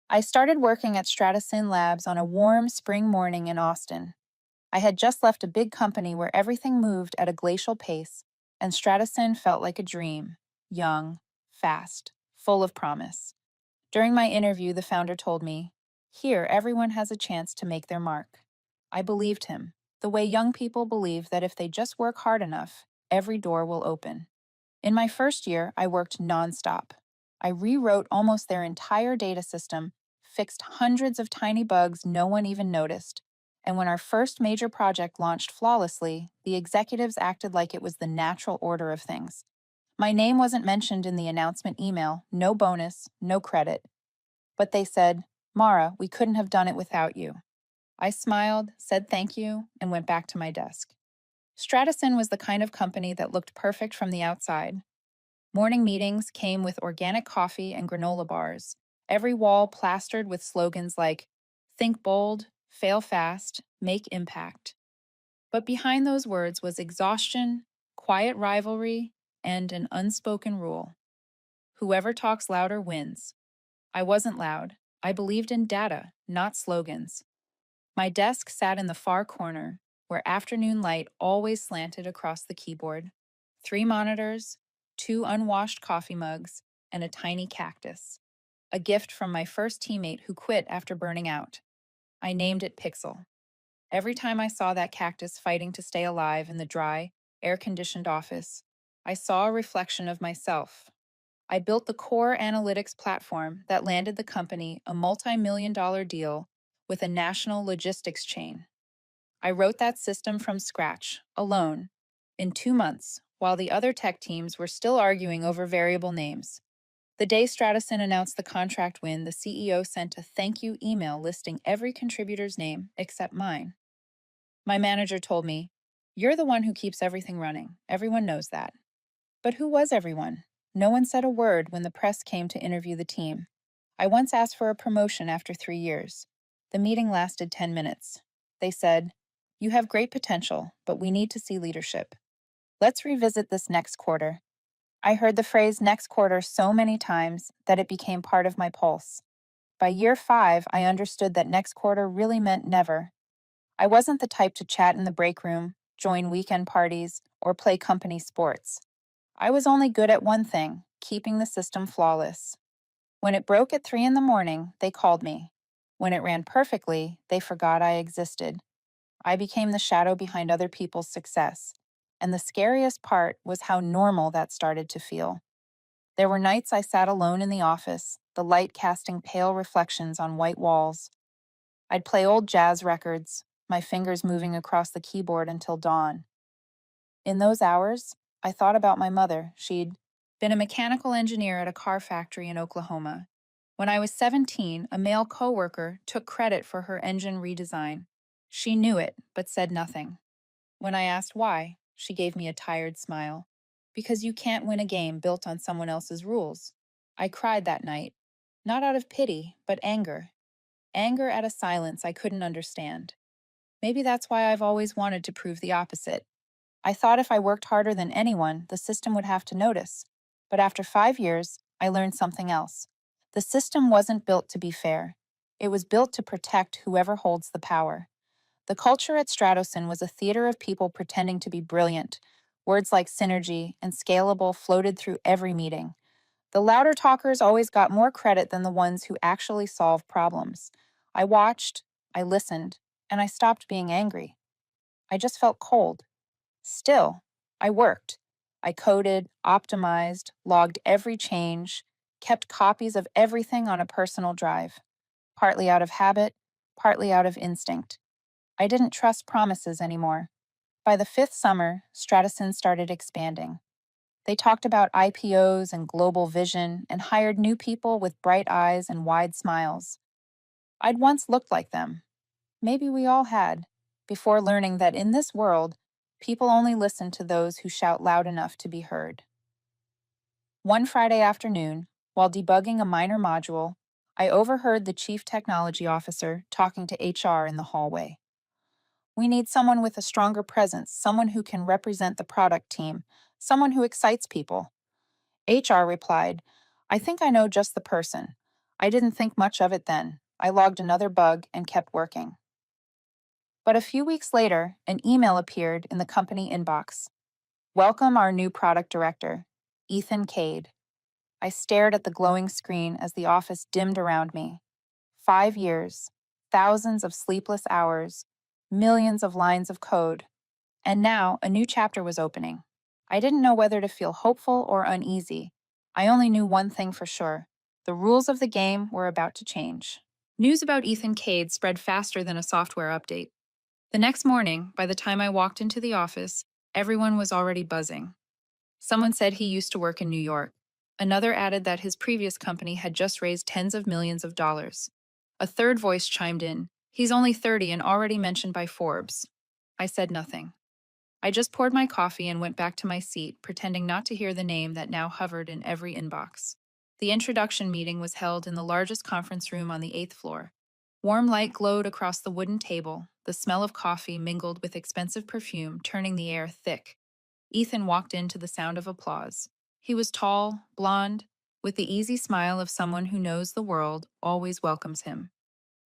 I started working at Stratosyn Labs on a warm spring morning in Austin. I had just left a big company where everything moved at a glacial pace, and Stratosyn felt like a dream: young, fast, full of promise. During my interview, the founder told me, "Here, everyone has a chance to make their mark." I believed him, the way young people believe that if they just work hard enough, every door will open. In my first year, I worked nonstop. I rewrote almost their entire data system, fixed hundreds of tiny bugs no one even noticed, and when our first major project launched flawlessly, the executives acted like it was the natural order of things. My name wasn't mentioned in the announcement email, no bonus, no credit. But they said, "Mara, we couldn't have done it without you." I smiled, said thank you, and went back to my desk. Stratosyn was the kind of company that looked perfect from the outside. Morning meetings came with organic coffee and granola bars, every wall plastered with slogans like "Think bold, fail fast, make impact." But behind those words was exhaustion, quiet rivalry, and an unspoken rule: whoever talks louder wins. I wasn't loud. I believed in data, not slogans. My desk sat in the far corner, where afternoon light always slanted across the keyboard. 3 monitors, 2 unwashed coffee mugs, and a tiny cactus. A gift from my first teammate who quit after burning out. I named it Pixel. Every time I saw that cactus fighting to stay alive in the dry, air-conditioned office, I saw a reflection of myself. I built the core analytics platform that landed the company a multi-million-dollar deal with a national logistics chain. I wrote that system from scratch, alone, in 2 months, while the other tech teams were still arguing over variable names. The day Stratosyn announced the contract win, the CEO sent a thank you email listing every contributor's name except mine. My manager told me, "You're the one who keeps everything running. Everyone knows that." But who was everyone? No one said a word when the press came to interview the team. I once asked for a promotion after 3 years. The meeting lasted 10 minutes. They said, "You have great potential, but we need to see leadership. Let's revisit this next quarter." I heard the phrase "next quarter" so many times that it became part of my pulse. By year 5, I understood that next quarter really meant never. I wasn't the type to chat in the break room, join weekend parties, or play company sports. I was only good at one thing: keeping the system flawless. When it broke at 3 in the morning, they called me. When it ran perfectly, they forgot I existed. I became the shadow behind other people's success. And the scariest part was how normal that started to feel. There were nights I sat alone in the office, the light casting pale reflections on white walls. I'd play old jazz records, my fingers moving across the keyboard until dawn. In those hours, I thought about my mother. She'd been a mechanical engineer at a car factory in Oklahoma. When I was 17, a male coworker took credit for her engine redesign. She knew it, but said nothing. When I asked why, she gave me a tired smile. "Because you can't win a game built on someone else's rules." I cried that night, not out of pity, but anger. Anger at a silence I couldn't understand. Maybe that's why I've always wanted to prove the opposite. I thought if I worked harder than anyone, the system would have to notice. But after 5 years, I learned something else. The system wasn't built to be fair. It was built to protect whoever holds the power. The culture at Stratosyn was a theater of people pretending to be brilliant. Words like synergy and scalable floated through every meeting. The louder talkers always got more credit than the ones who actually solved problems. I watched, I listened, and I stopped being angry. I just felt cold. Still, I worked. I coded, optimized, logged every change, kept copies of everything on a personal drive, partly out of habit, partly out of instinct. I didn't trust promises anymore. By the 5th summer, Stratosyn started expanding. They talked about IPOs and global vision and hired new people with bright eyes and wide smiles. I'd once looked like them. Maybe we all had, before learning that in this world, people only listen to those who shout loud enough to be heard. One Friday afternoon, while debugging a minor module, I overheard the chief technology officer talking to HR in the hallway. "We need someone with a stronger presence, someone who can represent the product team, someone who excites people." HR replied, "I think I know just the person. I didn't think much of it then. I logged another bug and kept working. But a few weeks later, an email appeared in the company inbox. Welcome our new product director, Ethan Cade. I stared at the glowing screen as the office dimmed around me. 5 years, thousands of sleepless hours, millions of lines of code, and now a new chapter was opening. I didn't know whether to feel hopeful or uneasy. I only knew one thing for sure. The rules of the game were about to change. News about Ethan Cade spread faster than a software update. The next morning, by the time I walked into the office, everyone was already buzzing. Someone said he used to work in New York. Another added that his previous company had just raised tens of millions of dollars. A third voice chimed in, he's only 30 and already mentioned by Forbes. I said nothing. I just poured my coffee and went back to my seat, pretending not to hear the name that now hovered in every inbox. The introduction meeting was held in the largest conference room on the 8th floor. Warm light glowed across the wooden table, the smell of coffee mingled with expensive perfume, turning the air thick. Ethan walked in to the sound of applause. He was tall, blonde, with the easy smile of someone who knows the world always welcomes him.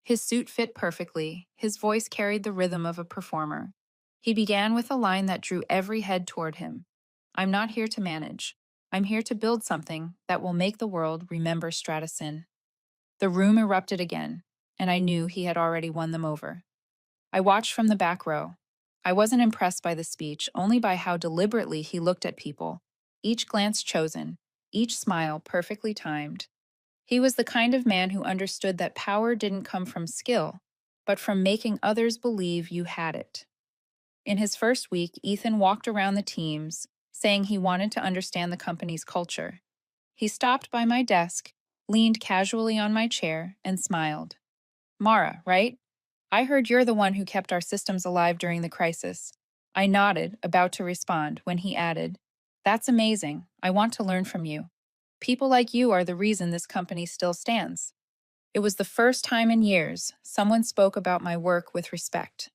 His suit fit perfectly, his voice carried the rhythm of a performer. He began with a line that drew every head toward him. I'm not here to manage. I'm here to build something that will make the world remember Stratacyn. The room erupted again, and I knew he had already won them over. I watched from the back row. I wasn't impressed by the speech, only by how deliberately he looked at people, each glance chosen, each smile perfectly timed. He was the kind of man who understood that power didn't come from skill, but from making others believe you had it. In his first week, Ethan walked around the teams, saying he wanted to understand the company's culture. He stopped by my desk, leaned casually on my chair, and smiled. Mara, right? I heard you're the one who kept our systems alive during the crisis. I nodded, about to respond, when he added, That's amazing. I want to learn from you. People like you are the reason this company still stands. It was the first time in years someone spoke about my work with respect.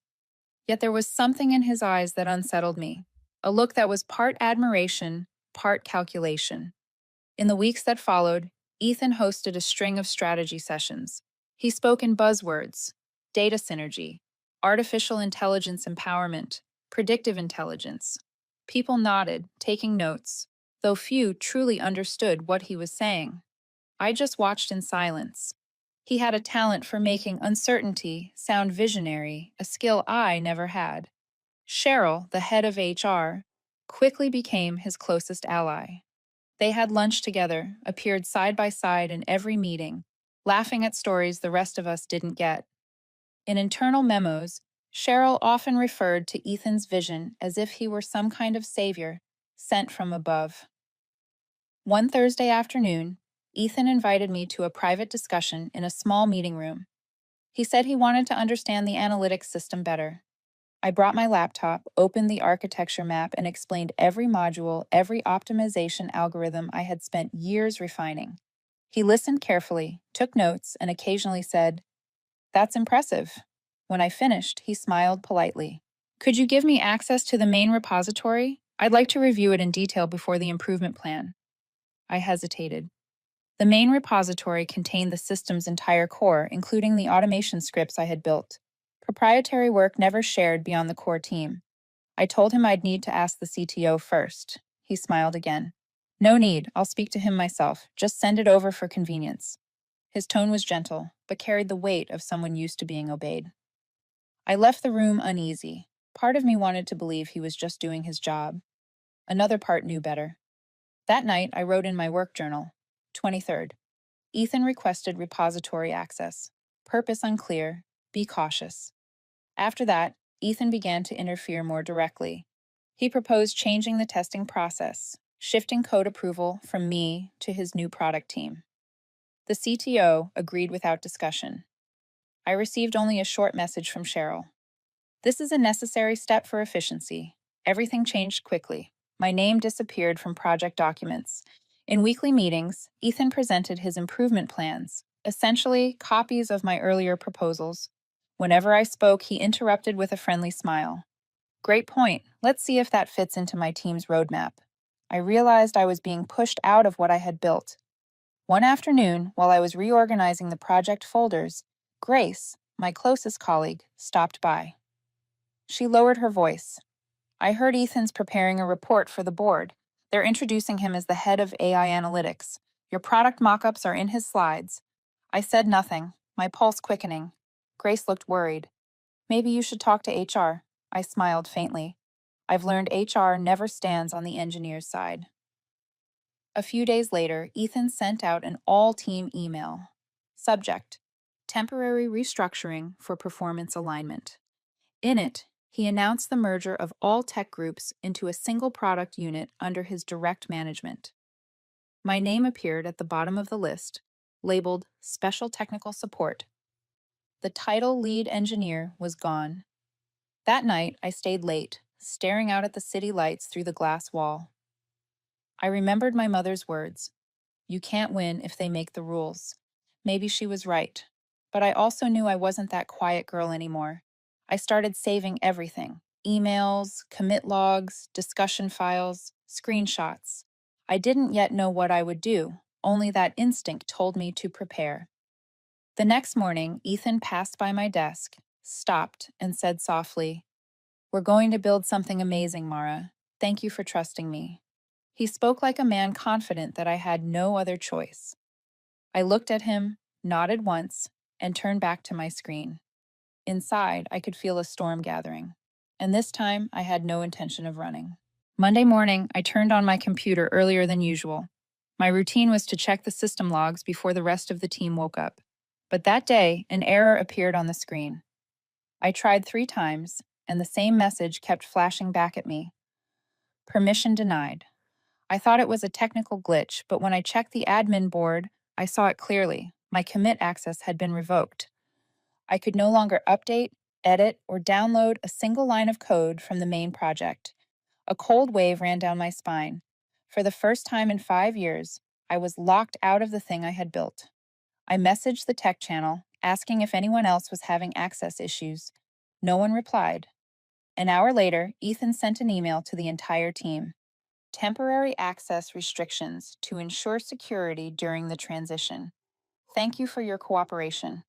Yet there was something in his eyes that unsettled me, a look that was part admiration, part calculation. In the weeks that followed, Ethan hosted a string of strategy sessions. He spoke in buzzwords: data synergy, artificial intelligence empowerment, predictive intelligence. People nodded, taking notes, though few truly understood what he was saying. I just watched in silence. He had a talent for making uncertainty sound visionary, a skill I never had. Cheryl, the head of HR, quickly became his closest ally. They had lunch together, appeared side by side in every meeting, laughing at stories the rest of us didn't get. In internal memos, Cheryl often referred to Ethan's vision as if he were some kind of savior sent from above. One Thursday afternoon, Ethan invited me to a private discussion in a small meeting room. He said he wanted to understand the analytics system better. I brought my laptop, opened the architecture map, and explained every module, every optimization algorithm I had spent years refining. He listened carefully, took notes, and occasionally said, That's impressive. When I finished, he smiled politely. Could you give me access to the main repository? I'd like to review it in detail before the improvement plan. I hesitated. The main repository contained the system's entire core, including the automation scripts I had built. Proprietary work never shared beyond the core team. I told him I'd need to ask the CTO first. He smiled again. No need, I'll speak to him myself. Just send it over for convenience. His tone was gentle, but carried the weight of someone used to being obeyed. I left the room uneasy. Part of me wanted to believe he was just doing his job. Another part knew better. That night, I wrote in my work journal, 23rd. Ethan requested repository access. Purpose unclear. Be cautious. After that, Ethan began to interfere more directly. He proposed changing the testing process, shifting code approval from me to his new product team. The CTO agreed without discussion. I received only a short message from Cheryl. This is a necessary step for efficiency. Everything changed quickly. My name disappeared from project documents. In weekly meetings, Ethan presented his improvement plans, essentially copies of my earlier proposals. Whenever I spoke, he interrupted with a friendly smile. Great point. Let's see if that fits into my team's roadmap. I realized I was being pushed out of what I had built. One afternoon, while I was reorganizing the project folders, Grace, my closest colleague, stopped by. She lowered her voice. I heard Ethan's preparing a report for the board. They're introducing him as the head of AI analytics. Your product mock-ups are in his slides. I said nothing, my pulse quickening. Grace looked worried. Maybe you should talk to HR. I smiled faintly. I've learned HR never stands on the engineer's side. A few days later, Ethan sent out an all-team email. Subject: Temporary restructuring for performance alignment. In it, he announced the merger of all tech groups into a single product unit under his direct management. My name appeared at the bottom of the list, labeled Special Technical Support. The title lead engineer was gone. That night, I stayed late, staring out at the city lights through the glass wall. I remembered my mother's words. You can't win if they make the rules. Maybe she was right. But I also knew I wasn't that quiet girl anymore. I started saving everything: emails, commit logs, discussion files, screenshots. I didn't yet know what I would do, only that instinct told me to prepare. The next morning, Ethan passed by my desk, stopped, and said softly, We're going to build something amazing, Mara. Thank you for trusting me. He spoke like a man confident that I had no other choice. I looked at him, nodded once, and turned back to my screen. Inside, I could feel a storm gathering, and this time I had no intention of running. Monday morning, I turned on my computer earlier than usual. My routine was to check the system logs before the rest of the team woke up. But that day, an error appeared on the screen. I tried 3 times, and the same message kept flashing back at me. Permission denied. I thought it was a technical glitch, but when I checked the admin board, I saw it clearly. My commit access had been revoked. I could no longer update, edit, or download a single line of code from the main project. A cold wave ran down my spine. For the first time in 5 years, I was locked out of the thing I had built. I messaged the tech channel, asking if anyone else was having access issues. No one replied. An hour later, Ethan sent an email to the entire team. Temporary access restrictions to ensure security during the transition. Thank you for your cooperation.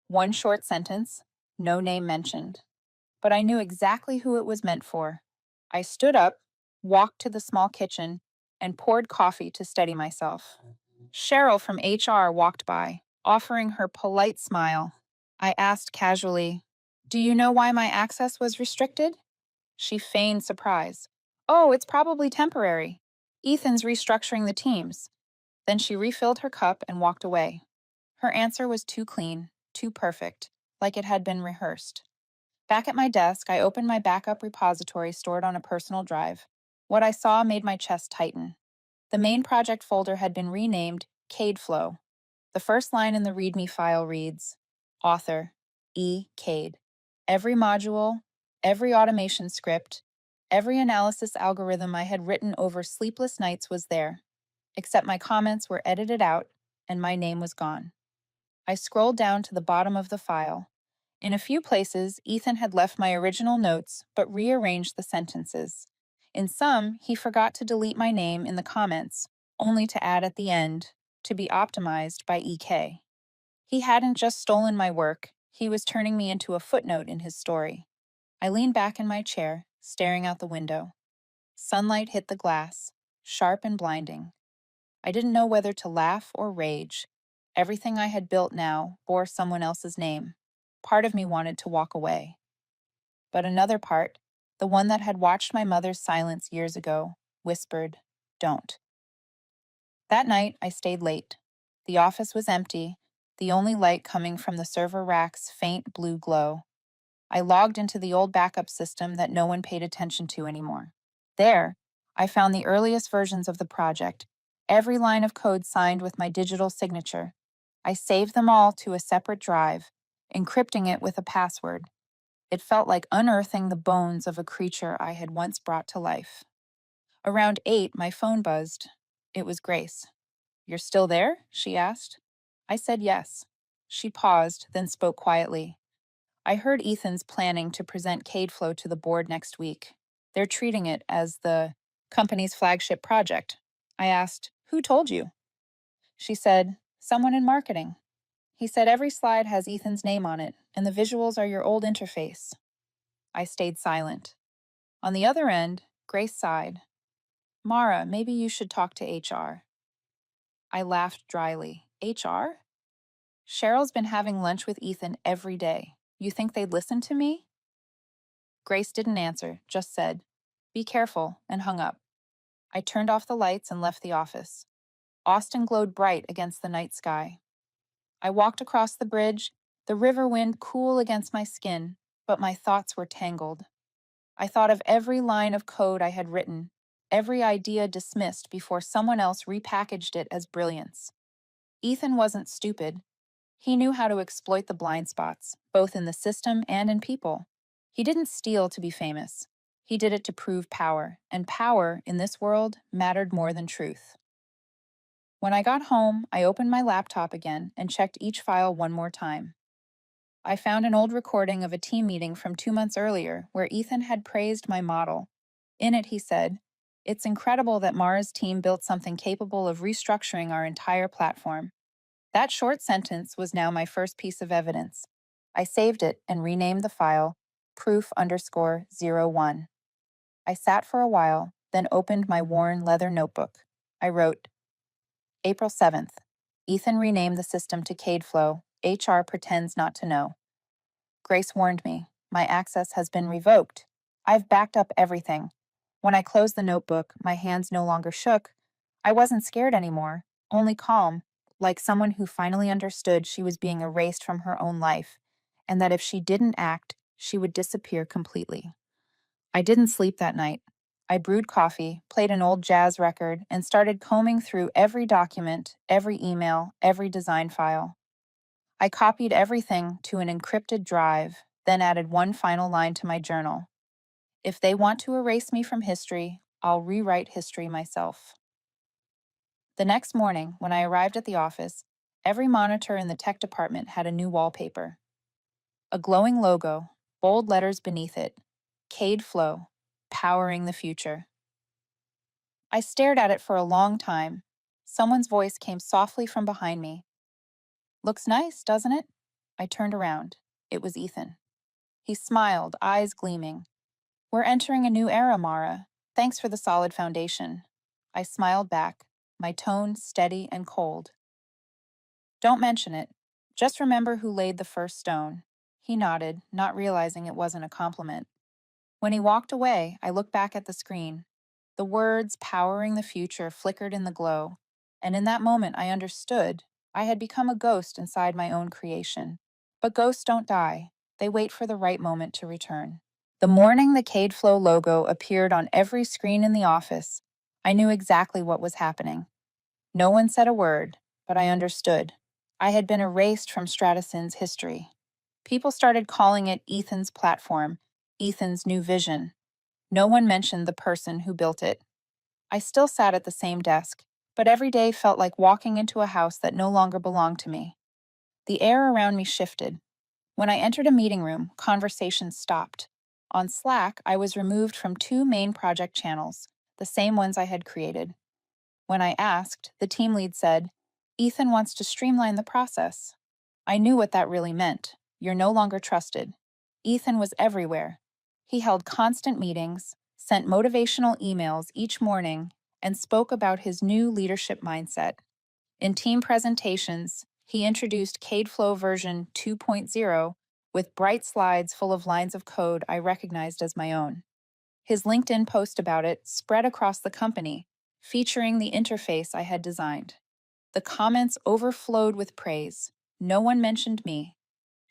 One short sentence, no name mentioned. But I knew exactly who it was meant for. I stood up, walked to the small kitchen, and poured coffee to steady myself. Cheryl from HR walked by, offering her polite smile. I asked casually, Do you know why my access was restricted? She feigned surprise. Oh, it's probably temporary. Ethan's restructuring the teams. Then she refilled her cup and walked away. Her answer was too clean, too perfect, like it had been rehearsed. Back at my desk, I opened my backup repository stored on a personal drive. What I saw made my chest tighten. The main project folder had been renamed CadeFlow. The first line in the README file reads, Author, E. Cade. Every module, every automation script, every analysis algorithm I had written over sleepless nights was there, except my comments were edited out and my name was gone. I scrolled down to the bottom of the file. In a few places, Ethan had left my original notes but rearranged the sentences. In some, he forgot to delete my name in the comments, only to add at the end, to be optimized by EK. He hadn't just stolen my work, he was turning me into a footnote in his story. I leaned back in my chair, staring out the window. Sunlight hit the glass, sharp and blinding. I didn't know whether to laugh or rage. Everything I had built now bore someone else's name. Part of me wanted to walk away. But another part, the one that had watched my mother's silence years ago, whispered, Don't. That night, I stayed late. The office was empty, the only light coming from the server rack's faint blue glow. I logged into the old backup system that no one paid attention to anymore. There, I found the earliest versions of the project, every line of code signed with my digital signature. I saved them all to a separate drive, encrypting it with a password. It felt like unearthing the bones of a creature I had once brought to life. Around 8, my phone buzzed. It was Grace. You're still there? She asked. I said yes. She paused, then spoke quietly. I heard Ethan's planning to present CadeFlow to the board next week. They're treating it as the company's flagship project. I asked, Who told you? She said, "Someone in marketing." He said, "Every slide has Ethan's name on it, and the visuals are your old interface." I stayed silent. On the other end, Grace sighed. "Mara, maybe you should talk to HR." I laughed dryly. HR? Cheryl's been having lunch with Ethan every day. You think they'd listen to me? Grace didn't answer, just said, "Be careful," and hung up. I turned off the lights and left the office. Austin glowed bright against the night sky. I walked across the bridge, the river wind cool against my skin, but my thoughts were tangled. I thought of every line of code I had written, every idea dismissed before someone else repackaged it as brilliance. Ethan wasn't stupid. He knew how to exploit the blind spots, both in the system and in people. He didn't steal to be famous. He did it to prove power, and power, in this world, mattered more than truth. When I got home, I opened my laptop again and checked each file one more time. I found an old recording of a team meeting from 2 months earlier where Ethan had praised my model. In it, he said, "It's incredible that Mara's team built something capable of restructuring our entire platform." That short sentence was now my first piece of evidence. I saved it and renamed the file proof_01. I sat for a while, then opened my worn leather notebook. I wrote, April 7th. Ethan renamed the system to CadeFlow. HR pretends not to know. Grace warned me. My access has been revoked. I've backed up everything. When I closed the notebook, my hands no longer shook. I wasn't scared anymore, only calm, like someone who finally understood she was being erased from her own life, and that if she didn't act, she would disappear completely. I didn't sleep that night. I brewed coffee, played an old jazz record, and started combing through every document, every email, every design file. I copied everything to an encrypted drive, then added one final line to my journal. If they want to erase me from history, I'll rewrite history myself. The next morning, when I arrived at the office, every monitor in the tech department had a new wallpaper. A glowing logo, bold letters beneath it, CadeFlow, powering the future. I stared at it for a long time. Someone's voice came softly from behind me. "Looks nice, doesn't it?" I turned around. It was Ethan. He smiled, eyes gleaming. "We're entering a new era, Mara. Thanks for the solid foundation." I smiled back, my tone steady and cold. "Don't mention it. Just remember who laid the first stone." He nodded, not realizing it wasn't a compliment. When he walked away, I looked back at the screen. The words "powering the future" flickered in the glow, and in that moment I understood I had become a ghost inside my own creation. But ghosts don't die. They wait for the right moment to return. The morning the CadeFlow logo appeared on every screen in the office, I knew exactly what was happening. No one said a word, but I understood. I had been erased from Stratasyn's history. People started calling it Ethan's platform, Ethan's new vision. No one mentioned the person who built it. I still sat at the same desk, but every day felt like walking into a house that no longer belonged to me. The air around me shifted. When I entered a meeting room, conversation stopped. On Slack, I was removed from two main project channels, the same ones I had created. When I asked, the team lead said, "Ethan wants to streamline the process." I knew what that really meant. You're no longer trusted. Ethan was everywhere. He held constant meetings, sent motivational emails each morning, and spoke about his new leadership mindset. In team presentations, he introduced CadeFlow version 2.0 with bright slides full of lines of code I recognized as my own. His LinkedIn post about it spread across the company, featuring the interface I had designed. The comments overflowed with praise. No one mentioned me.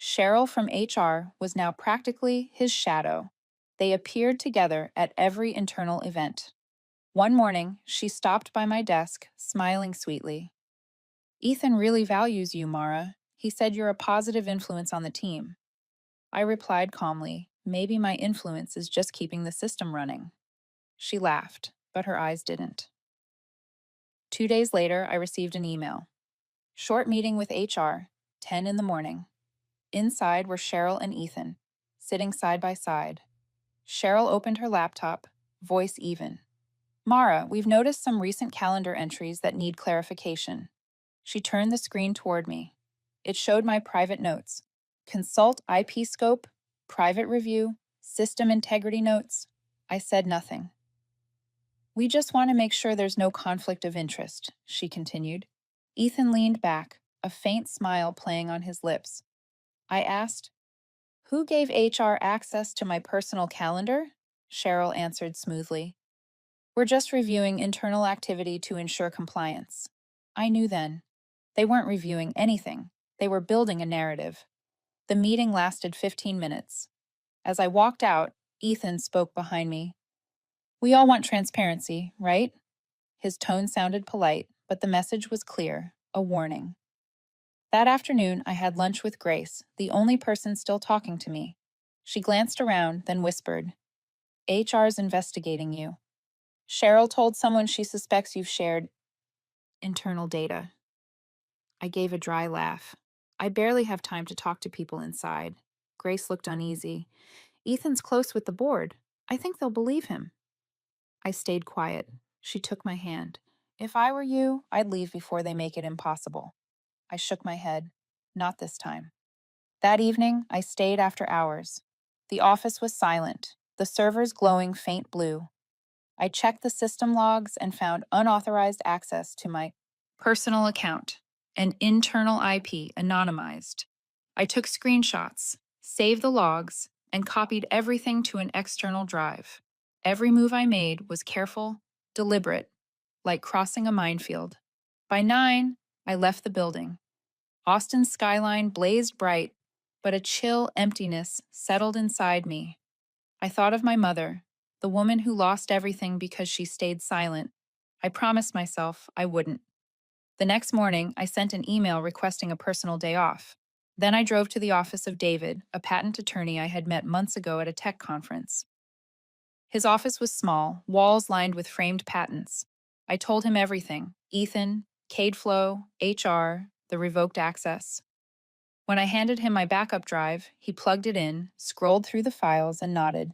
Cheryl from HR was now practically his shadow. They appeared together at every internal event. One morning, she stopped by my desk, smiling sweetly. "Ethan really values you, Mara. He said you're a positive influence on the team." I replied calmly, "Maybe my influence is just keeping the system running." She laughed, but her eyes didn't. 2 days later, I received an email. Short meeting with HR, 10 in the morning. Inside were Cheryl and Ethan, sitting side by side. Cheryl opened her laptop, voice even. "Mara, we've noticed some recent calendar entries that need clarification." She turned the screen toward me. It showed my private notes. Consult IP scope, private review, system integrity notes. I said nothing. We just want to make sure there's no conflict of interest, she continued. Ethan leaned back, a faint smile playing on his lips. I asked, "Who gave HR access to my personal calendar?" Cheryl answered smoothly. "We're just reviewing internal activity to ensure compliance." I knew then. They weren't reviewing anything. They were building a narrative. The meeting lasted 15 minutes. As I walked out, Ethan spoke behind me. "We all want transparency, right?" His tone sounded polite, but the message was clear, a warning. That afternoon, I had lunch with Grace, the only person still talking to me. She glanced around, then whispered, "HR's investigating you. Cheryl told someone she suspects you've shared internal data." I gave a dry laugh. I barely have time to talk to people inside. Grace looked uneasy. "Ethan's close with the board. I think they'll believe him." I stayed quiet. She took my hand. "If I were you, I'd leave before they make it impossible." I shook my head. Not this time. That evening, I stayed after hours. The office was silent, the servers glowing faint blue. I checked the system logs and found unauthorized access to my personal account, an internal IP anonymized. I took screenshots, saved the logs, and copied everything to an external drive. Every move I made was careful, deliberate, like crossing a minefield. By 9, I left the building. Austin's skyline blazed bright, but a chill emptiness settled inside me. I thought of my mother, the woman who lost everything because she stayed silent. I promised myself I wouldn't. The next morning, I sent an email requesting a personal day off. Then I drove to the office of David, a patent attorney I had met months ago at a tech conference. His office was small, walls lined with framed patents. I told him everything: Ethan, CadeFlow, HR, the revoked access. When I handed him my backup drive, he plugged it in, scrolled through the files, and nodded.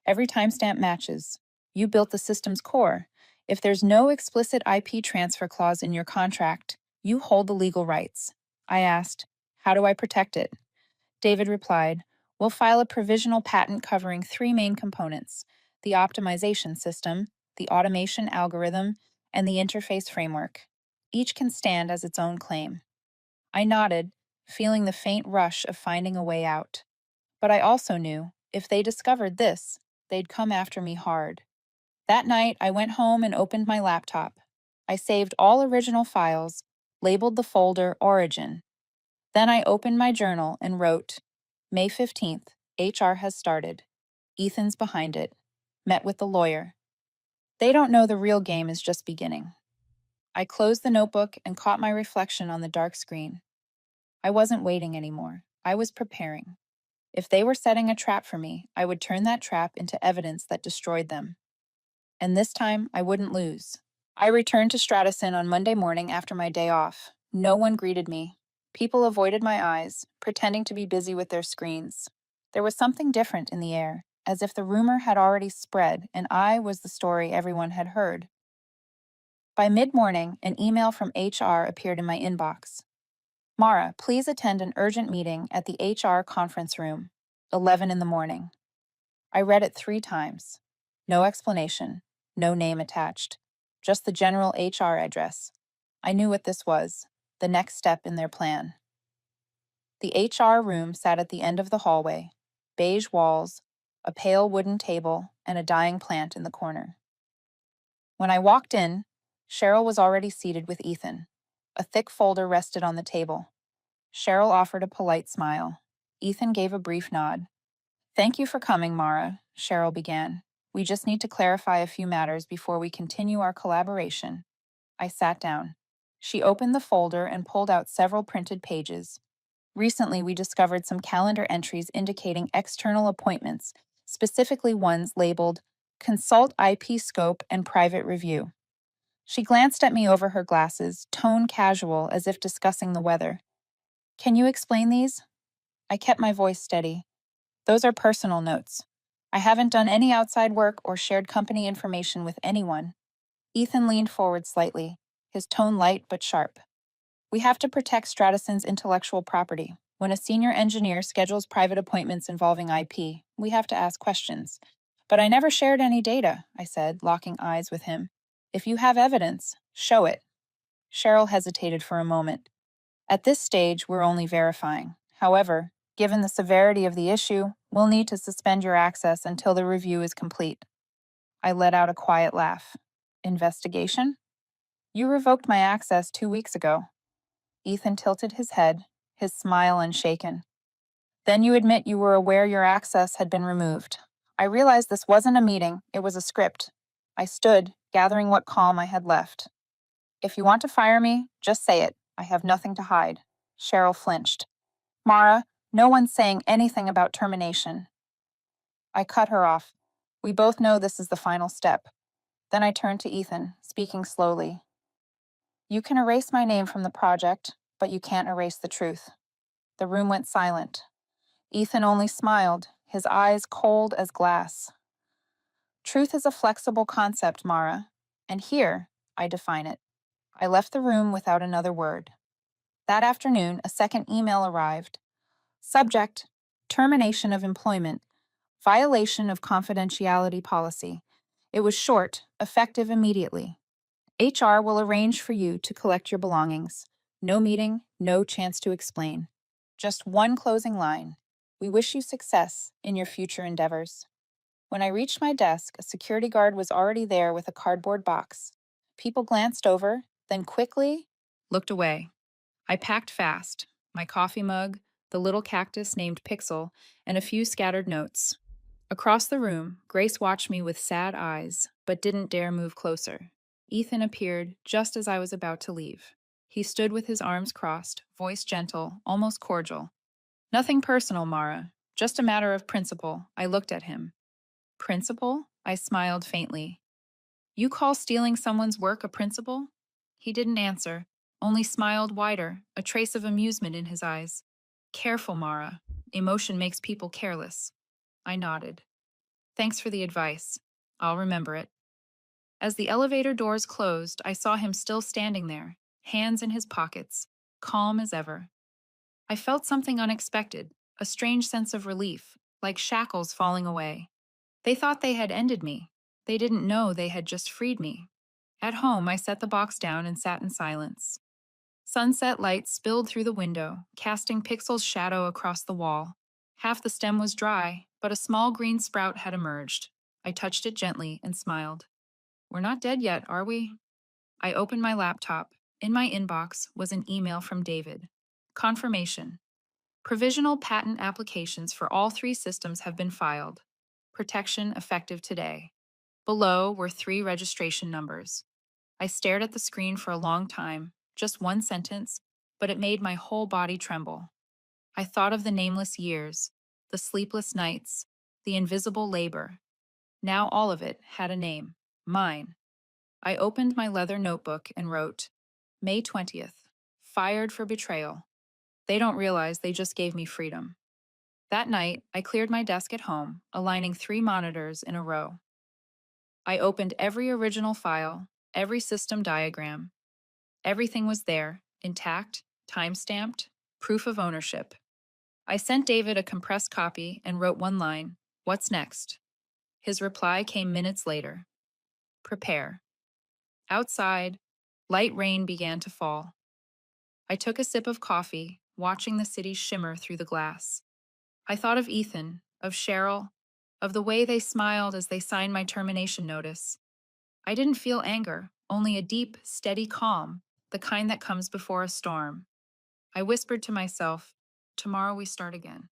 "Every timestamp matches. You built the system's core. If there's no explicit IP transfer clause in your contract, you hold the legal rights." I asked, "How do I protect it?" David replied, "We'll file a provisional patent covering 3 main components: the optimization system, the automation algorithm, and the interface framework. Each can stand as its own claim." I nodded, feeling the faint rush of finding a way out. But I also knew, if they discovered this, they'd come after me hard. That night, I went home and opened my laptop. I saved all original files, labeled the folder Origin. Then I opened my journal and wrote, "May 15th, HR has started. Ethan's behind it. Met with the lawyer. They don't know the real game is just beginning." I closed the notebook and caught my reflection on the dark screen. I wasn't waiting anymore. I was preparing. If they were setting a trap for me, I would turn that trap into evidence that destroyed them. And this time, I wouldn't lose. I returned to Stratison on Monday morning after my day off. No one greeted me. People avoided my eyes, pretending to be busy with their screens. There was something different in the air, as if the rumor had already spread and I was the story everyone had heard. By mid-morning, an email from HR appeared in my inbox. "Mara, please attend an urgent meeting at the HR conference room, 11 in the morning." I read it 3 times. No explanation, no name attached, just the general HR address. I knew what this was, the next step in their plan. The HR room sat at the end of the hallway, beige walls, a pale wooden table, and a dying plant in the corner. When I walked in, Cheryl was already seated with Ethan. A thick folder rested on the table. Cheryl offered a polite smile. Ethan gave a brief nod. "Thank you for coming, Mara," Cheryl began. "We just need to clarify a few matters before we continue our collaboration." I sat down. She opened the folder and pulled out several printed pages. "Recently, we discovered some calendar entries indicating external appointments, specifically ones labeled Consult IP Scope and Private Review." She glanced at me over her glasses, tone casual as if discussing the weather. "Can you explain these?" I kept my voice steady. "Those are personal notes. I haven't done any outside work or shared company information with anyone." Ethan leaned forward slightly, his tone light but sharp. We have to protect Stratison's intellectual property. When a senior engineer schedules private appointments involving IP, we have to ask questions. But I never shared any data, I said, locking eyes with him. If you have evidence, show it. Cheryl hesitated for a moment. At this stage, we're only verifying. However, given the severity of the issue, we'll need to suspend your access until the review is complete. I let out a quiet laugh. Investigation? You revoked my access 2 weeks ago. Ethan tilted his head, his smile unshaken. Then you admit you were aware your access had been removed. I realized this wasn't a meeting, it was a script. I stood, gathering what calm I had left. If you want to fire me, just say it. I have nothing to hide. Cheryl flinched. Mara, no one's saying anything about termination. I cut her off. We both know this is the final step. Then I turned to Ethan, speaking slowly. You can erase my name from the project, but you can't erase the truth. The room went silent. Ethan only smiled, his eyes cold as glass. Truth is a flexible concept, Mara, and here I define it. I left the room without another word. That afternoon, a second email arrived. Subject: Termination of employment. Violation of confidentiality policy. It was short, effective immediately. HR will arrange for you to collect your belongings. No meeting, no chance to explain. Just one closing line. We wish you success in your future endeavors. When I reached my desk, a security guard was already there with a cardboard box. People glanced over, then quickly looked away. I packed fast, my coffee mug, the little cactus named Pixel, and a few scattered notes. Across the room, Grace watched me with sad eyes, but didn't dare move closer. Ethan appeared just as I was about to leave. He stood with his arms crossed, voice gentle, almost cordial. Nothing personal, Mara. Just a matter of principle. I looked at him. Principle? I smiled faintly. You call stealing someone's work a principle? He didn't answer, only smiled wider, a trace of amusement in his eyes. Careful, Mara. Emotion makes people careless. I nodded. Thanks for the advice. I'll remember it. As the elevator doors closed, I saw him still standing there, hands in his pockets, calm as ever. I felt something unexpected, a strange sense of relief, like shackles falling away. They thought they had ended me. They didn't know they had just freed me. At home, I set the box down and sat in silence. Sunset light spilled through the window, casting Pixel's shadow across the wall. Half the stem was dry, but a small green sprout had emerged. I touched it gently and smiled. We're not dead yet, are we? I opened my laptop. In my inbox was an email from David. Confirmation. Provisional patent applications for all 3 systems have been filed. Protection effective today. Below were 3 registration numbers. I stared at the screen for a long time, just one sentence, but it made my whole body tremble. I thought of the nameless years, the sleepless nights, the invisible labor. Now all of it had a name, mine. I opened my leather notebook and wrote, May 20th, fired for betrayal. They don't realize they just gave me freedom. That night, I cleared my desk at home, aligning 3 monitors in a row. I opened every original file, every system diagram. Everything was there, intact, time-stamped, proof of ownership. I sent David a compressed copy and wrote one line, "What's next?" His reply came minutes later. Prepare. Outside, light rain began to fall. I took a sip of coffee, watching the city shimmer through the glass. I thought of Ethan, of Cheryl, of the way they smiled as they signed my termination notice. I didn't feel anger, only a deep, steady calm, the kind that comes before a storm. I whispered to myself, tomorrow we start again.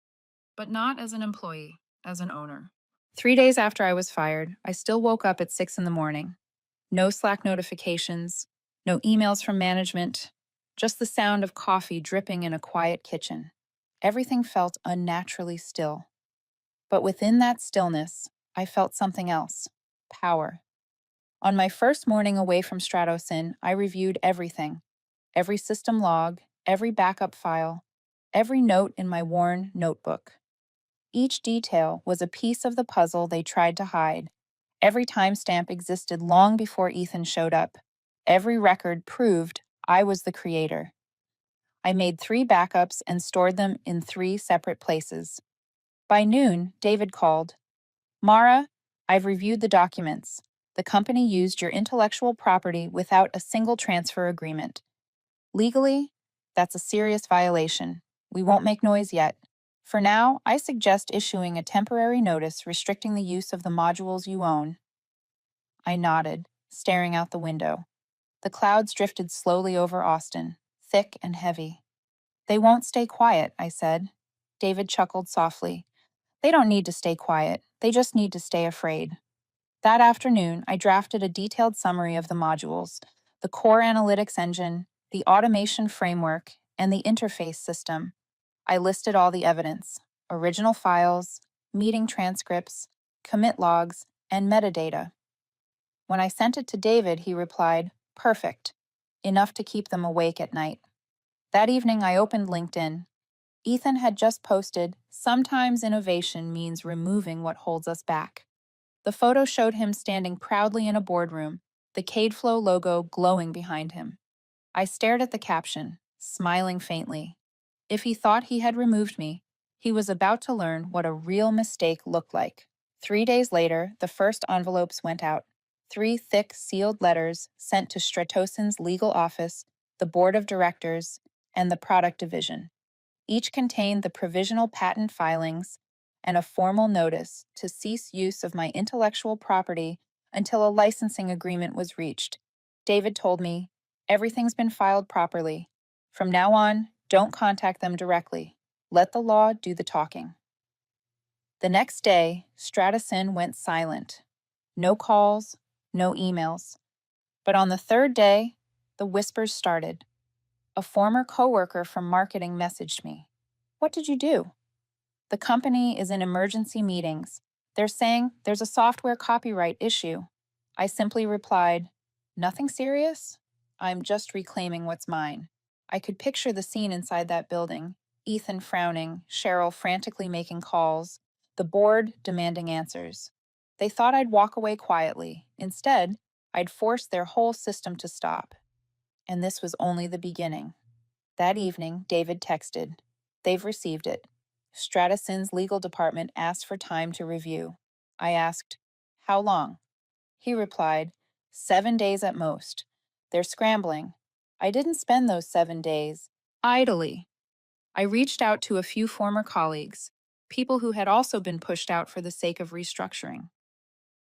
But not as an employee, as an owner. 3 days after I was fired, I still woke up at 6 in the morning. No Slack notifications, no emails from management, just the sound of coffee dripping in a quiet kitchen. Everything felt unnaturally still. But within that stillness, I felt something else, power. On my first morning away from Stratosyn, I reviewed every system log, every backup file, every note in my worn notebook. Each detail was a piece of the puzzle they tried to hide. Every timestamp existed long before Ethan showed up. Every record proved I was the creator. I made 3 backups and stored them in 3 separate places. By noon, David called. Mara, I've reviewed the documents. The company used your intellectual property without a single transfer agreement. Legally, that's a serious violation. We won't make noise yet. For now, I suggest issuing a temporary notice restricting the use of the modules you own. I nodded, staring out the window. The clouds drifted slowly over Austin, thick and heavy. They won't stay quiet, I said. David chuckled softly. They don't need to stay quiet. They just need to stay afraid. That afternoon, I drafted a detailed summary of the modules, the core analytics engine, the automation framework, and the interface system. I listed all the evidence: original files, meeting transcripts, commit logs, and metadata. When I sent it to David, he replied, "Perfect. Enough to keep them awake at night." That evening, I opened LinkedIn. Ethan had just posted, "Sometimes innovation means removing what holds us back." The photo showed him standing proudly in a boardroom, the CadeFlow logo glowing behind him. I stared at the caption, smiling faintly. If he thought he had removed me, he was about to learn what a real mistake looked like. 3 days later, the first envelopes went out. 3 thick, sealed letters sent to Stratosin's legal office, the board of directors, and the product division. Each contained the provisional patent filings and a formal notice to cease use of my intellectual property until a licensing agreement was reached. David told me, "Everything's been filed properly. From now on, don't contact them directly. Let the law do the talking." The next day, Stratosin went silent. No calls, no emails. But on the third day, the whispers started. A former coworker from marketing messaged me. "What did you do?" "The company is in emergency meetings. They're saying there's a software copyright issue." I simply replied, "Nothing serious? I'm just reclaiming what's mine." I could picture the scene inside that building: Ethan frowning, Cheryl frantically making calls, the board demanding answers. They thought I'd walk away quietly. Instead, I'd force their whole system to stop. And this was only the beginning. That evening, David texted, "They've received it." Stratosin's legal department asked for time to review. I asked, "How long?" He replied, 7 days at most. They're scrambling. I didn't spend those 7 days idly. I reached out to a few former colleagues, people who had also been pushed out for the sake of restructuring.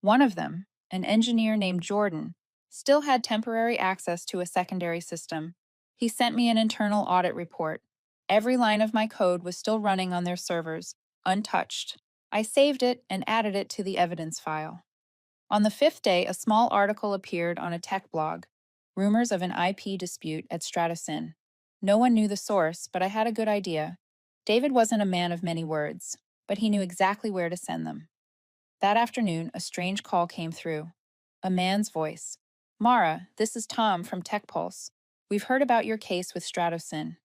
One of them, an engineer named Jordan, still had temporary access to a secondary system. He sent me an internal audit report. Every line of my code was still running on their servers, untouched. I saved it and added it to the evidence file. On the 5th day, a small article appeared on a tech blog, rumors of an IP dispute at Stratosin. No one knew the source, but I had a good idea. David wasn't a man of many words, but he knew exactly where to send them. That afternoon, a strange call came through. A man's voice. "Mara, this is Tom from TechPulse. We've heard about your case with Stratosin.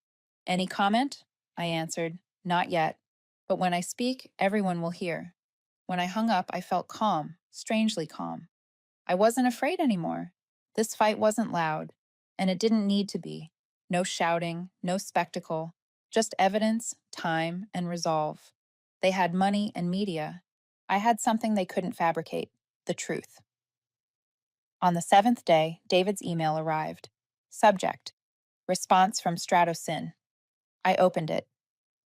Any comment?" I answered, "Not yet. But when I speak, everyone will hear." When I hung up, I felt calm, strangely calm. I wasn't afraid anymore. This fight wasn't loud, and it didn't need to be. No shouting, no spectacle, just evidence, time, and resolve. They had money and media. I had something they couldn't fabricate: the truth. On the 7th day, David's email arrived. Subject: Response from Stratosin. I opened it.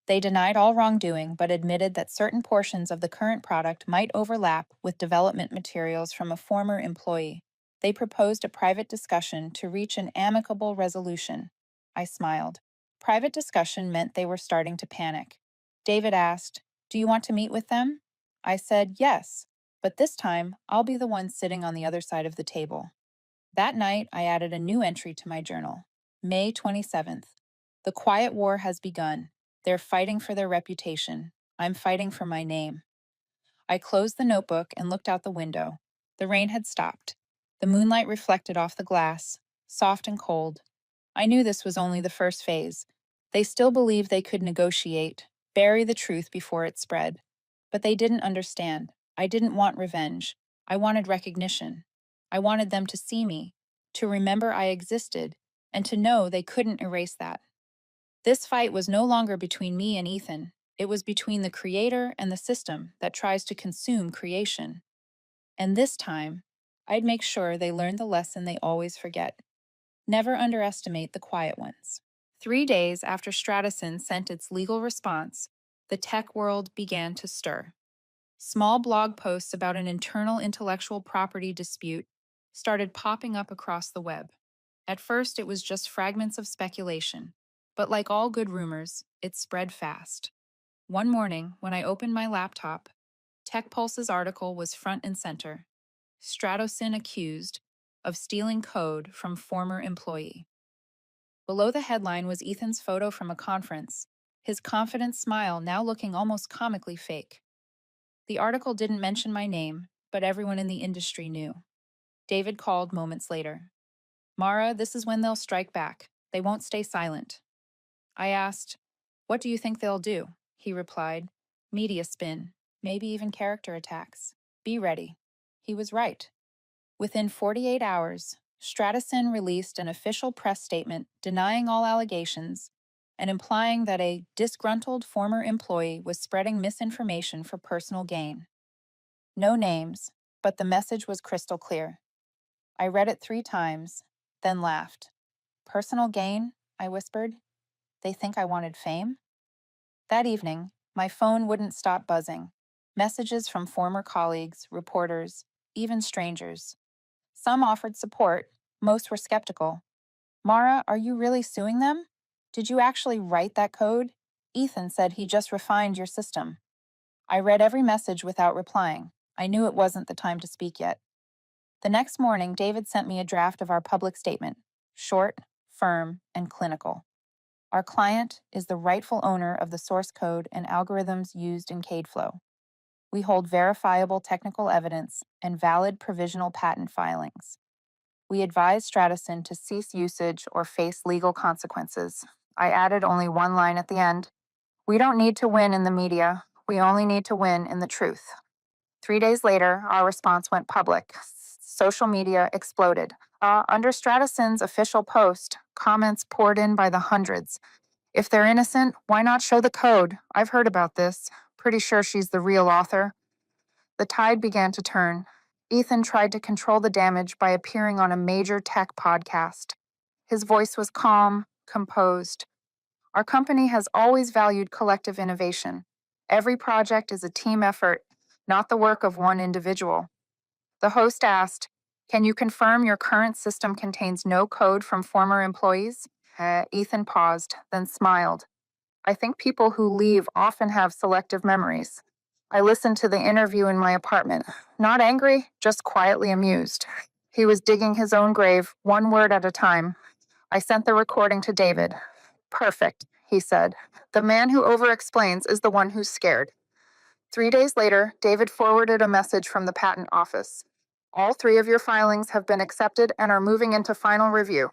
They denied all wrongdoing but admitted that certain portions of the current product might overlap with development materials from a former employee. They proposed a private discussion to reach an amicable resolution. I smiled. Private discussion meant they were starting to panic. David asked, "Do you want to meet with them?" I said, "Yes, but this time I'll be the one sitting on the other side of the table." That night, I added a new entry to my journal. May 27th. The quiet war has begun. They're fighting for their reputation. I'm fighting for my name. I closed the notebook and looked out the window. The rain had stopped. The moonlight reflected off the glass, soft and cold. I knew this was only the first phase. They still believed they could negotiate, bury the truth before it spread. But they didn't understand. I didn't want revenge. I wanted recognition. I wanted them to see me, to remember I existed, and to know they couldn't erase that. This fight was no longer between me and Ethan. It was between the creator and the system that tries to consume creation. And this time, I'd make sure they learned the lesson they always forget. Never underestimate the quiet ones. 3 days after Stratison sent its legal response, the tech world began to stir. Small blog posts about an internal intellectual property dispute started popping up across the web. At first, it was just fragments of speculation, but like all good rumors, it spread fast. One morning, when I opened my laptop, TechPulse's article was front and center. Stratosyn accused of stealing code from former employee. Below the headline was Ethan's photo from a conference, his confident smile now looking almost comically fake. The article didn't mention my name, but everyone in the industry knew. David called moments later. Mara, this is when they'll strike back. They won't stay silent. I asked, what do you think they'll do? He replied, media spin, maybe even character attacks. Be ready. He was right. Within 48 hours, Stratosyn released an official press statement denying all allegations and implying that a disgruntled former employee was spreading misinformation for personal gain. No names, but the message was crystal clear. I read it 3 times, then laughed. Personal gain? I whispered. They think I wanted fame? That evening, my phone wouldn't stop buzzing. Messages from former colleagues, reporters, even strangers. Some offered support, most were skeptical. Mara, are you really suing them? Did you actually write that code? Ethan said he just refined your system. I read every message without replying. I knew it wasn't the time to speak yet. The next morning, David sent me a draft of our public statement, short, firm, and clinical. Our client is the rightful owner of the source code and algorithms used in CadeFlow. We hold verifiable technical evidence and valid provisional patent filings. We advise Stratosyn to cease usage or face legal consequences. I added only one line at the end. We don't need to win in the media. We only need to win in the truth. 3 days later, our response went public. Social media exploded. Under Stratosyn's official post, comments poured in by the hundreds. If they're innocent, why not show the code? I've heard about this. Pretty sure she's the real author. The tide began to turn. Ethan tried to control the damage by appearing on a major tech podcast. His voice was calm, composed. Our company has always valued collective innovation. Every project is a team effort, not the work of one individual. The host asked, can you confirm your current system contains no code from former employees? Ethan paused, then smiled. I think people who leave often have selective memories. I listened to the interview in my apartment, not angry, just quietly amused. He was digging his own grave, one word at a time. I sent the recording to David. Perfect, he said. The man who over-explains is the one who's scared. 3 days later, David forwarded a message from the patent office. All 3 of your filings have been accepted and are moving into final review.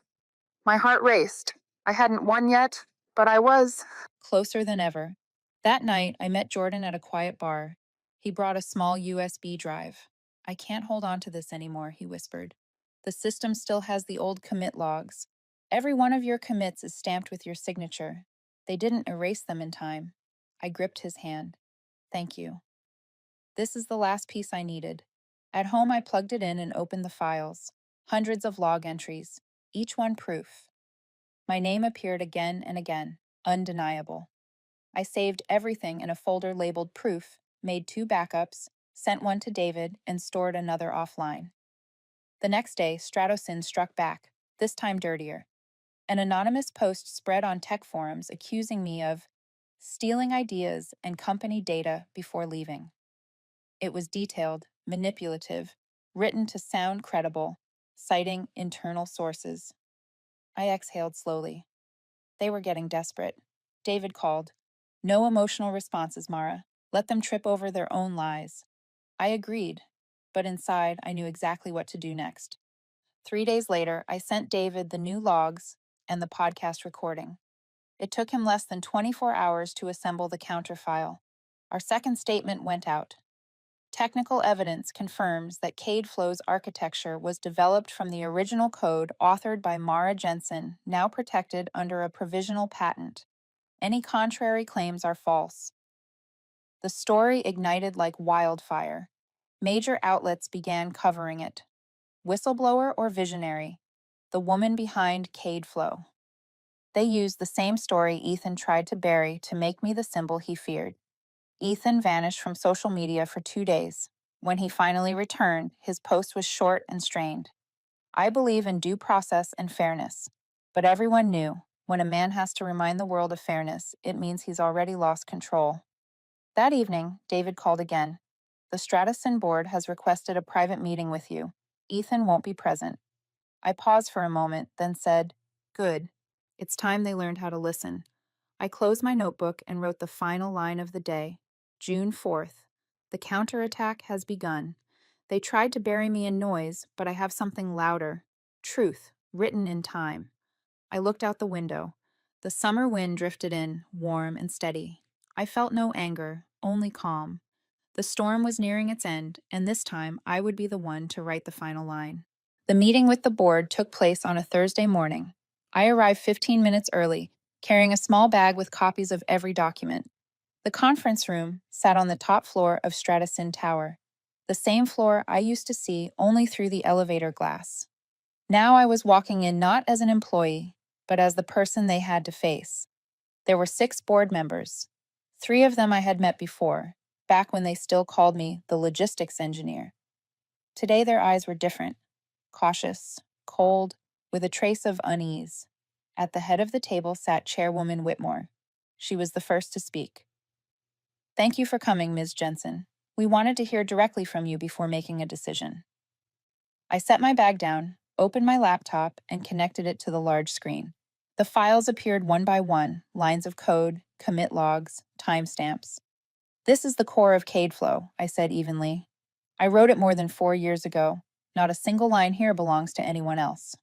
My heart raced. I hadn't won yet, but I was closer than ever. That night, I met Jordan at a quiet bar. He brought a small USB drive. I can't hold on to this anymore, he whispered. The system still has the old commit logs. Every one of your commits is stamped with your signature. They didn't erase them in time. I gripped his hand. Thank you. This is the last piece I needed. At home, I plugged it in and opened the files. Hundreds of log entries, each one proof. My name appeared again and again, undeniable. I saved everything in a folder labeled proof, made 2 backups, sent one to David, and stored another offline. The next day, Stratosyn struck back, this time dirtier. An anonymous post spread on tech forums accusing me of stealing ideas and company data before leaving. It was detailed, manipulative, written to sound credible, citing internal sources. I exhaled slowly. They were getting desperate. David called. No emotional responses, Mara. Let them trip over their own lies. I agreed, but inside I knew exactly what to do next. 3 days later, I sent David the new logs and the podcast recording. It took him less than 24 hours to assemble the counterfile. Our second statement went out. Technical evidence confirms that CadeFlow's architecture was developed from the original code authored by Mara Jensen, now protected under a provisional patent. Any contrary claims are false. The story ignited like wildfire. Major outlets began covering it. Whistleblower or visionary? The woman behind CadeFlow. They used the same story Ethan tried to bury to make me the symbol he feared. Ethan vanished from social media for 2 days. When he finally returned, his post was short and strained. I believe in due process and fairness. But everyone knew, when a man has to remind the world of fairness, it means he's already lost control. That evening, David called again. The Stratison board has requested a private meeting with you. Ethan won't be present. I paused for a moment, then said, Good. It's time they learned how to listen. I closed my notebook and wrote the final line of the day. June 4th. The counterattack has begun. They tried to bury me in noise, but I have something louder. Truth, written in time. I looked out the window. The summer wind drifted in, warm and steady. I felt no anger, only calm. The storm was nearing its end, and this time I would be the one to write the final line. The meeting with the board took place on a Thursday morning. I arrived 15 minutes early, carrying a small bag with copies of every document. The conference room sat on the top floor of Stratison Tower, the same floor I used to see only through the elevator glass. Now I was walking in not as an employee, but as the person they had to face. There were 6 board members. 3 of them I had met before, back when they still called me the logistics engineer. Today their eyes were different, cautious, cold, with a trace of unease. At the head of the table sat Chairwoman Whitmore. She was the first to speak. Thank you for coming, Ms. Jensen. We wanted to hear directly from you before making a decision. I set my bag down, opened my laptop, and connected it to the large screen. The files appeared one by one, lines of code, commit logs, timestamps. This is the core of CadeFlow, I said evenly. I wrote it more than 4 years ago. Not a single line here belongs to anyone else.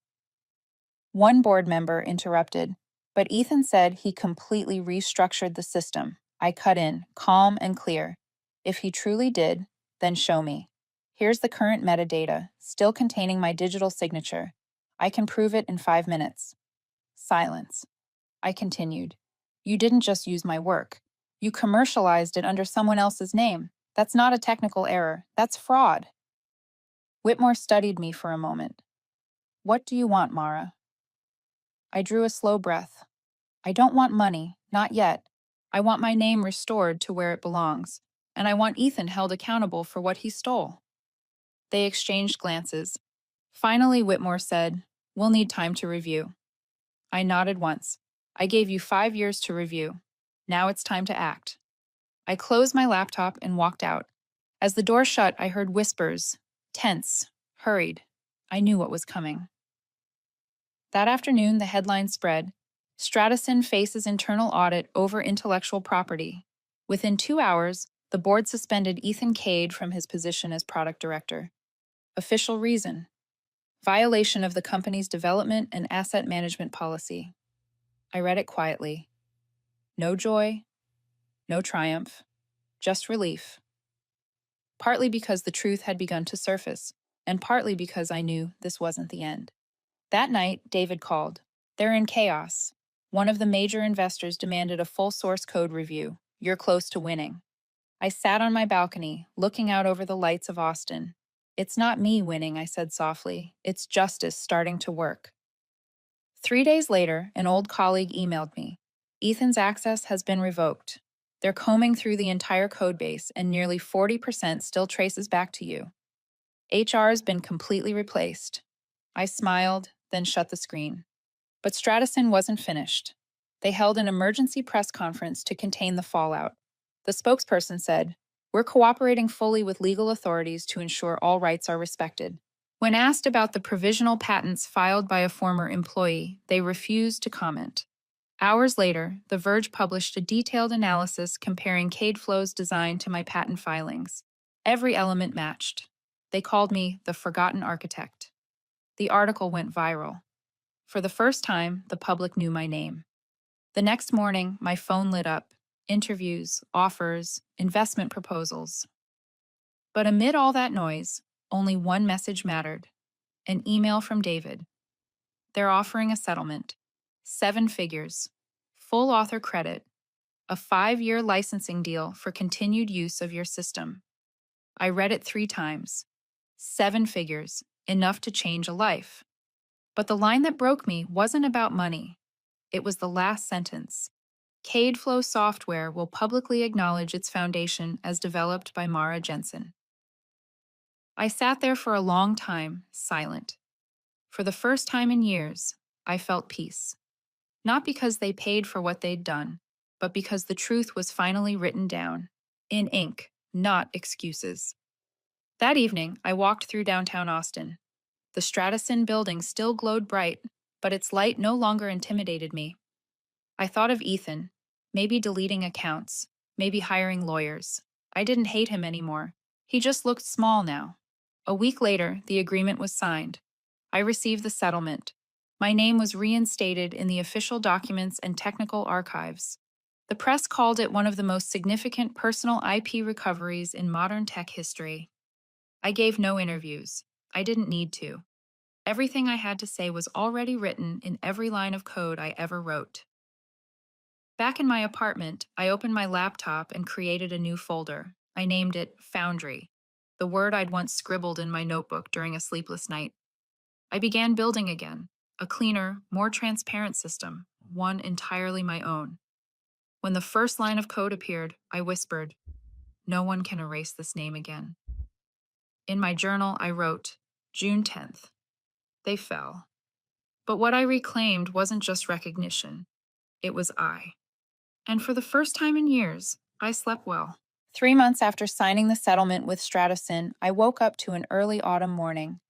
One board member interrupted, but Ethan said he completely restructured the system. I cut in, calm and clear. If he truly did, then show me. Here's the current metadata, still containing my digital signature. I can prove it in 5 minutes. Silence. I continued. You didn't just use my work. You commercialized it under someone else's name. That's not a technical error. That's fraud. Whitmore studied me for a moment. What do you want, Mara? I drew a slow breath. I don't want money, not yet. I want my name restored to where it belongs, and I want Ethan held accountable for what he stole. They exchanged glances. Finally, Whitmore said, We'll need time to review. I nodded once. I gave you 5 years to review. Now it's time to act. I closed my laptop and walked out. As the door shut, I heard whispers, tense, hurried. I knew what was coming. That afternoon, the headline spread, Stratison faces internal audit over intellectual property. Within 2 hours, the board suspended Ethan Cade from his position as product director. Official reason: violation of the company's development and asset management policy. I read it quietly. No joy, no triumph, just relief. Partly because the truth had begun to surface, and partly because I knew this wasn't the end. That night, David called. They're in chaos. One of the major investors demanded a full source code review. You're close to winning. I sat on my balcony, looking out over the lights of Austin. It's not me winning, I said softly. It's justice starting to work. 3 days later, an old colleague emailed me. Ethan's access has been revoked. They're combing through the entire codebase, and nearly 40% still traces back to you. HR has been completely replaced. I smiled, then shut the screen. But Stratison wasn't finished. They held an emergency press conference to contain the fallout. The spokesperson said, We're cooperating fully with legal authorities to ensure all rights are respected. When asked about the provisional patents filed by a former employee, they refused to comment. Hours later, The Verge published a detailed analysis comparing CadeFlow's design to my patent filings. Every element matched. They called me the Forgotten Architect. The article went viral. For the first time, the public knew my name. The next morning, my phone lit up. Interviews, offers, investment proposals. But amid all that noise, only one message mattered. An email from David. They're offering a settlement. 7 figures. full author credit, a 5-year licensing deal for continued use of your system. I read it 3 times. 7 figures, enough to change a life. But the line that broke me wasn't about money. It was the last sentence. CadeFlow software will publicly acknowledge its foundation as developed by Mara Jensen. I sat there for a long time, silent. For the first time in years, I felt peace. Not because they paid for what they'd done, but because the truth was finally written down. In ink, not excuses. That evening, I walked through downtown Austin. The Stratison building still glowed bright, but its light no longer intimidated me. I thought of Ethan, maybe deleting accounts, maybe hiring lawyers. I didn't hate him anymore. He just looked small now. A week later, the agreement was signed. I received the settlement. My name was reinstated in the official documents and technical archives. The press called it one of the most significant personal IP recoveries in modern tech history. I gave no interviews. I didn't need to. Everything I had to say was already written in every line of code I ever wrote. Back in my apartment, I opened my laptop and created a new folder. I named it Foundry, the word I'd once scribbled in my notebook during a sleepless night. I began building again, a cleaner, more transparent system, one entirely my own. When the first line of code appeared, I whispered, "No one can erase this name again." In my journal, I wrote, June 10th. They fell. But what I reclaimed wasn't just recognition. It was I. And for the first time in years, I slept well. 3 months after signing the settlement with Stratison, I woke up to an early autumn morning.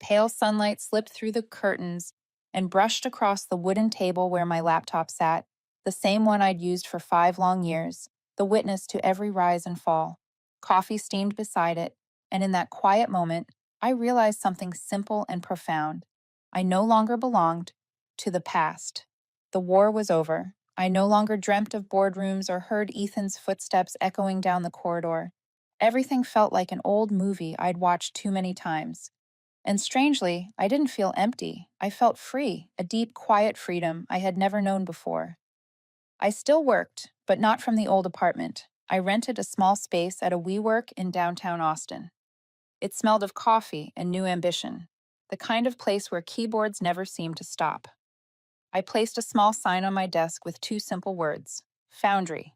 Pale sunlight slipped through the curtains and brushed across the wooden table where my laptop sat, the same one I'd used for 5 long years, the witness to every rise and fall. Coffee steamed beside it, and in that quiet moment, I realized something simple and profound. I no longer belonged to the past. The war was over. I no longer dreamt of boardrooms or heard Ethan's footsteps echoing down the corridor. Everything felt like an old movie I'd watched too many times. And strangely, I didn't feel empty. I felt free, a deep, quiet freedom I had never known before. I still worked, but not from the old apartment. I rented a small space at a WeWork in downtown Austin. It smelled of coffee and new ambition, the kind of place where keyboards never seem to stop. I placed a small sign on my desk with 2 simple words, Foundry.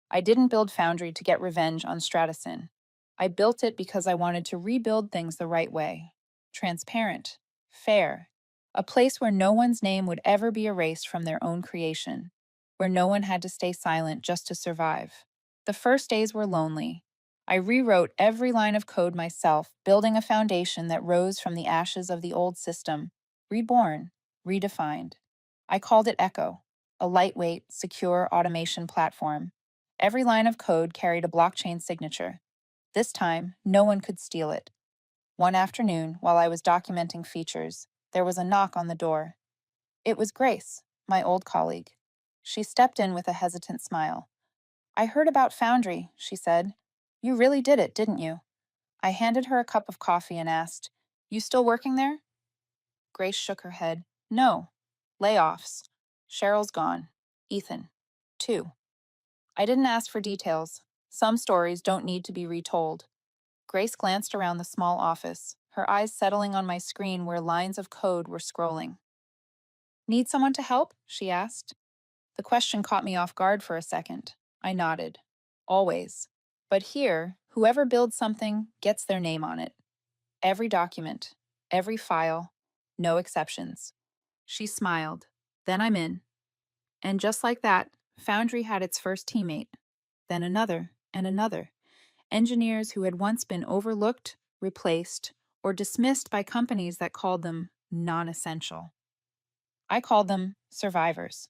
I didn't build Foundry to get revenge on Stratison. I built it because I wanted to rebuild things the right way. Transparent, fair, a place where no one's name would ever be erased from their own creation, where no one had to stay silent just to survive. The first days were lonely. I rewrote every line of code myself, building a foundation that rose from the ashes of the old system, reborn, redefined. I called it Echo, a lightweight, secure automation platform. Every line of code carried a blockchain signature. This time, no one could steal it. One afternoon, while I was documenting features, there was a knock on the door. It was Grace, my old colleague. She stepped in with a hesitant smile. "I heard about Foundry," she said. "You really did it, didn't you?" I handed her a cup of coffee and asked, "You still working there?" Grace shook her head. "No. Layoffs. Cheryl's gone. Ethan. Too." I didn't ask for details. Some stories don't need to be retold. Grace glanced around the small office, her eyes settling on my screen where lines of code were scrolling. "Need someone to help?" she asked. The question caught me off guard for a second. I nodded. Always. But here, whoever builds something gets their name on it. Every document, every file, no exceptions. She smiled. "Then I'm in." And just like that, Foundry had its first teammate. Then another, and another. Engineers who had once been overlooked, replaced, or dismissed by companies that called them non-essential. I called them survivors.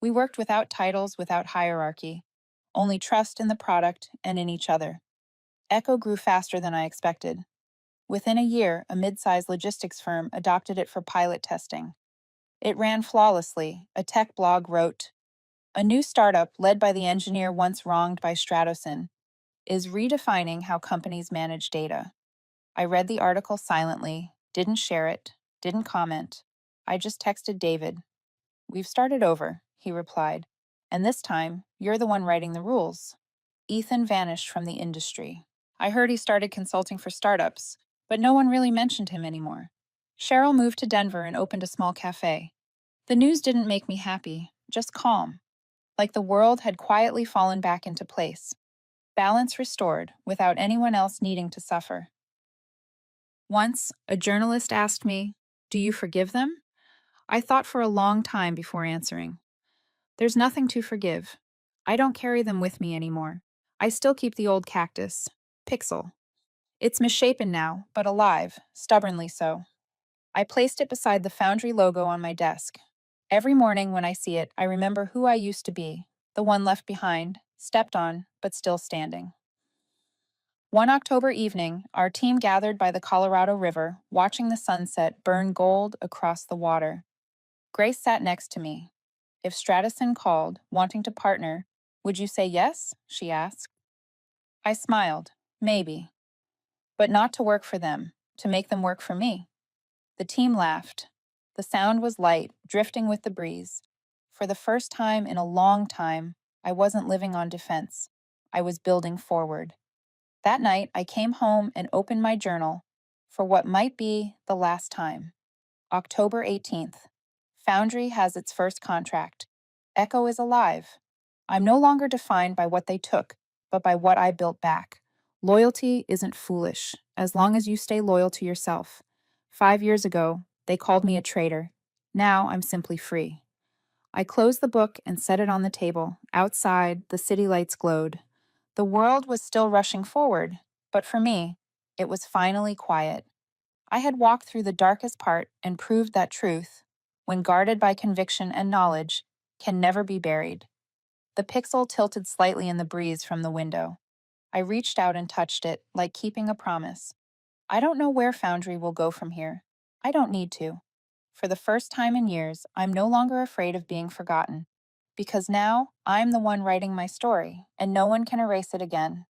We worked without titles, without hierarchy, only trust in the product and in each other. Echo grew faster than I expected. Within a year, a mid-sized logistics firm adopted it for pilot testing. It ran flawlessly. A tech blog wrote, "A new startup led by the engineer once wronged by Stratison is redefining how companies manage data." I read the article silently, didn't share it, didn't comment. I just texted David. "We've started over," he replied. And this time, you're the one writing the rules. Ethan vanished from the industry. I heard he started consulting for startups, but no one really mentioned him anymore. Cheryl moved to Denver and opened a small cafe. The news didn't make me happy, just calm, like the world had quietly fallen back into place. Balance restored without anyone else needing to suffer. Once, a journalist asked me, "Do you forgive them?" I thought for a long time before answering. There's nothing to forgive. I don't carry them with me anymore. I still keep the old cactus, Pixel. It's misshapen now, but alive, stubbornly so. I placed it beside the Foundry logo on my desk. Every morning when I see it, I remember who I used to be, the one left behind, stepped on, but still standing. One October evening, our team gathered by the Colorado River, watching the sunset burn gold across the water. Grace sat next to me. If Stratison called, wanting to partner, would you say yes? She asked. I smiled. Maybe. But not to work for them, to make them work for me. The team laughed. The sound was light, drifting with the breeze. For the first time in a long time, I wasn't living on defense. I was building forward. That night, I came home and opened my journal for what might be the last time. October 18th. Foundry has its first contract. Echo is alive. I'm no longer defined by what they took, but by what I built back. Loyalty isn't foolish, as long as you stay loyal to yourself. 5 years ago, they called me a traitor. Now I'm simply free. I closed the book and set it on the table. Outside, the city lights glowed. The world was still rushing forward, but for me, it was finally quiet. I had walked through the darkest part and proved that truth, when guarded by conviction and knowledge, can never be buried. The pixel tilted slightly in the breeze from the window. I reached out and touched it, like keeping a promise. I don't know where Foundry will go from here. I don't need to. For the first time in years, I'm no longer afraid of being forgotten. Because now, I'm the one writing my story, and no one can erase it again.